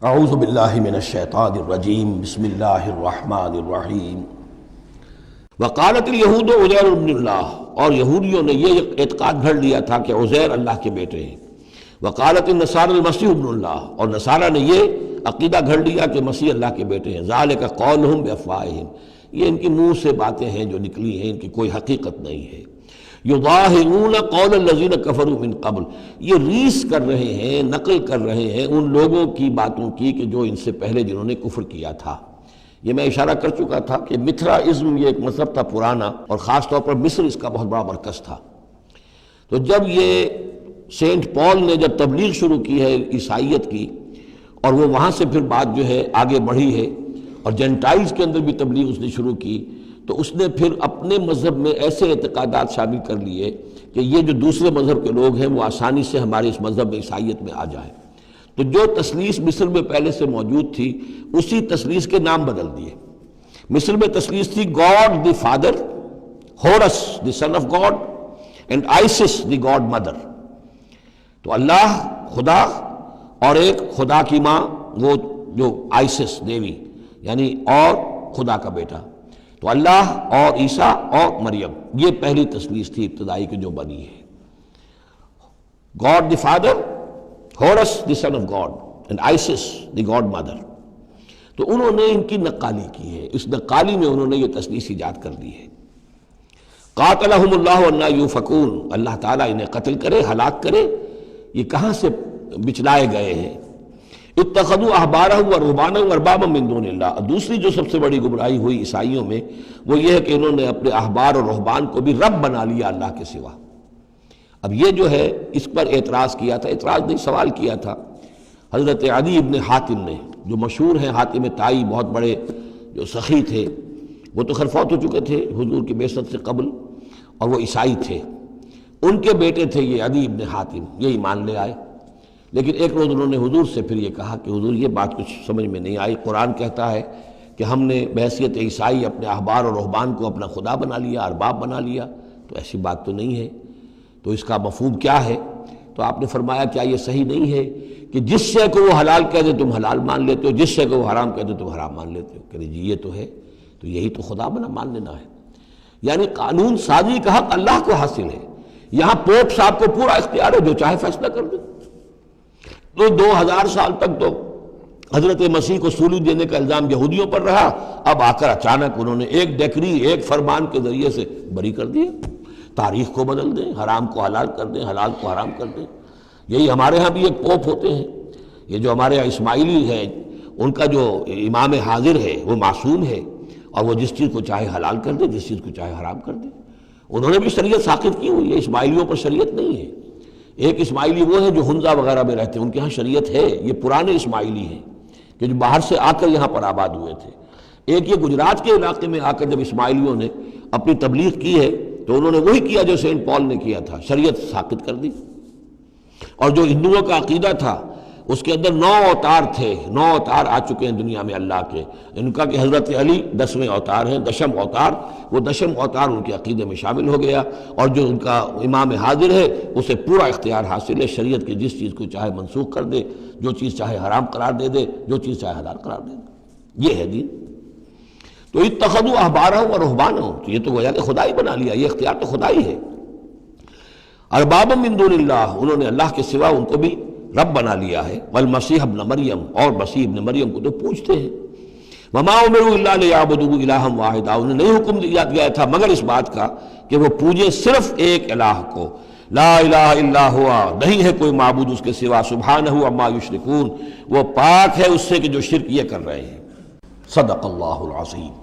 اعوذ باللہ من الشیطان الرجیم بسم اللہ الرحمن الرحیم وقالت الیہود عزیر ابن اللہ، اور یہودیوں نے یہ اعتقاد گھڑ لیا تھا کہ عزیر اللہ کے بیٹے ہیں۔ وقالت النصارى المسیح ابن اللہ، اور نصارہ نے یہ عقیدہ گھڑ لیا کہ مسیح اللہ کے بیٹے ہیں۔ ذالک قولہم بافواہہم، یہ ان کی منہ سے باتیں ہیں جو نکلی ہیں، ان کی کوئی حقیقت نہیں ہے۔ یضاہرون قول الذین کفروا من قبل، یہ ریس کر رہے ہیں، نقل کر رہے ہیں ان لوگوں کی باتوں کی کہ جو ان سے پہلے جنہوں نے کفر کیا تھا۔ یہ میں اشارہ کر چکا تھا کہ متھرائزم یہ ایک مذہب تھا پرانا، اور خاص طور پر مصر اس کا بہت بڑا مرکز تھا۔ تو جب یہ سینٹ پال نے جب تبلیغ شروع کی ہے عیسائیت کی، اور وہ وہاں سے پھر بات جو ہے آگے بڑھی ہے، اور جینٹائلز کے اندر بھی تبلیغ اس نے شروع کی، تو اس نے پھر اپنے مذہب میں ایسے اعتقادات شامل کر لیے کہ یہ جو دوسرے مذہب کے لوگ ہیں وہ آسانی سے ہمارے اس مذہب میں عیسائیت میں آ جائیں۔ تو جو تثلیث مصر میں پہلے سے موجود تھی، اسی تثلیث کے نام بدل دیے۔ مصر میں تثلیث تھی God the Father, Horus the son of God, and Isis the God mother. تو اللہ خدا اور ایک خدا کی ماں، وہ جو آئسس دیوی یعنی اور خدا کا بیٹا، تو اللہ اور عیسیٰ اور مریم، یہ پہلی تثلیث تھی ابتدائی کی جو بنی ہے۔ God the Father, Horus the son of God, and Isis the God mother. تو انہوں نے ان کی نقالی کی ہے، اس نقالی میں انہوں نے یہ تثلیث ایجاد کر دی ہے۔ قاتلہم اللہ انا یوفکون، اللہ تعالیٰ انہیں قتل کرے، ہلاک کرے، یہ کہاں سے بچلائے گئے ہیں۔ اتخذوا احبارهم ورهبانهم اربابا من دون اللہ، دوسری جو سب سے بڑی گمراہی ہوئی عیسائیوں میں وہ یہ ہے کہ انہوں نے اپنے احبار اور رہبان کو بھی رب بنا لیا اللہ کے سوا۔ اب یہ جو ہے اس پر اعتراض کیا تھا، اعتراض نہیں سوال کیا تھا حضرت عدی ابن حاتم نے، جو مشہور ہیں حاتم طائی، بہت بڑے جو سخی تھے، وہ تو خیر فوت ہو چکے تھے حضور کی بعثت سے قبل، اور وہ عیسائی تھے۔ ان کے بیٹے تھے یہ عدی ابن حاتم، یہ ایمان لے آئے، لیکن ایک روز انہوں نے حضور سے پھر یہ کہا کہ حضور یہ بات کچھ سمجھ میں نہیں آئی، قرآن کہتا ہے کہ ہم نے بحیثیت عیسائی اپنے احبار اور رہبان کو اپنا خدا بنا لیا، ارباب بنا لیا، تو ایسی بات تو نہیں ہے، تو اس کا مفہوم کیا ہے؟ تو آپ نے فرمایا کیا یہ صحیح نہیں ہے کہ جس شے کو وہ حلال کہہ دے تم حلال مان لیتے ہو، جس شے کو وہ حرام کہہ دے تم حرام مان لیتے ہو؟ کہ جی یہ تو ہے، تو یہی تو خدا بنا مان لینا ہے۔ یعنی قانون سازی کا حق اللہ کو حاصل ہے، یہاں پوپ صاحب کو پورا اختیار ہے، جو چاہے فیصلہ کر دے۔ تو 2000 سال تک تو حضرت مسیح کو سولی دینے کا الزام یہودیوں پر رہا، اب آ کر اچانک انہوں نے ایک ڈیکری، ایک فرمان کے ذریعے سے بری کر دیا۔ تاریخ کو بدل دیں، حرام کو حلال کر دیں، حلال کو حرام کر دیں۔ یہی ہمارے ہاں بھی ایک پوپ ہوتے ہیں، یہ جو ہمارے یہاں اسماعیلی ہیں، ان کا جو امام حاضر ہے وہ معصوم ہے، اور وہ جس چیز کو چاہے حلال کر دے، جس چیز کو چاہے حرام کر دے۔ انہوں نے بھی شریعت ساخت کی ہوئی ہے، اسماعیلیوں پر شریعت نہیں ہے۔ ایک اسماعیلی وہ ہیں جو ہنزا وغیرہ میں رہتے ہیں، ان کے ہاں شریعت ہے، یہ پرانے اسماعیلی ہیں کہ جو باہر سے آ کر یہاں پر آباد ہوئے تھے۔ ایک یہ گجرات کے علاقے میں آ کر جب اسماعیلیوں نے اپنی تبلیغ کی ہے تو انہوں نے وہی کیا جو سینٹ پال نے کیا تھا، شریعت ساقط کر دی۔ اور جو ہندوؤں کا عقیدہ تھا اس کے اندر 9 اوتار تھے، 9 اوتار آ چکے ہیں دنیا میں اللہ کے، ان کا کہ حضرت علی 10ویں اوتار ہیں، 10م اوتار، وہ 10م اوتار ان کے عقیدے میں شامل ہو گیا، اور جو ان کا امام حاضر ہے اسے پورا اختیار حاصل ہے، شریعت کی جس چیز کو چاہے منسوخ کر دے، جو چیز چاہے حرام قرار دے دے، جو چیز چاہے حلال قرار دے دے، یہ ہے دین۔ تو اتخذوا احبارهم ورهبانهم، تو یہ تو گویا کہ خدائی بنا لیا، یہ اختیار تو خدائی ہے۔ اربابا من دون اللہ، انہوں نے اللہ کے سوا ان کو بھی رب بنا لیا ہے۔ والمسیح ابن مریم، اور مسیح ابن مریم کو تو پوچھتے ہیں۔ وما امروا الا لیعبدوا الہا واحدا، انہیں نہیں حکم دیا گیا تھا مگر اس بات کا کہ وہ پوجے صرف ایک الہ کو، لا الہ الا ہوا، نہیں ہے کوئی معبود اس کے سوا، سبحانہ عما یشرکون، وہ پاک ہے اس سے کہ جو شرک یہ کر رہے ہیں۔ صدق اللہ العظیم۔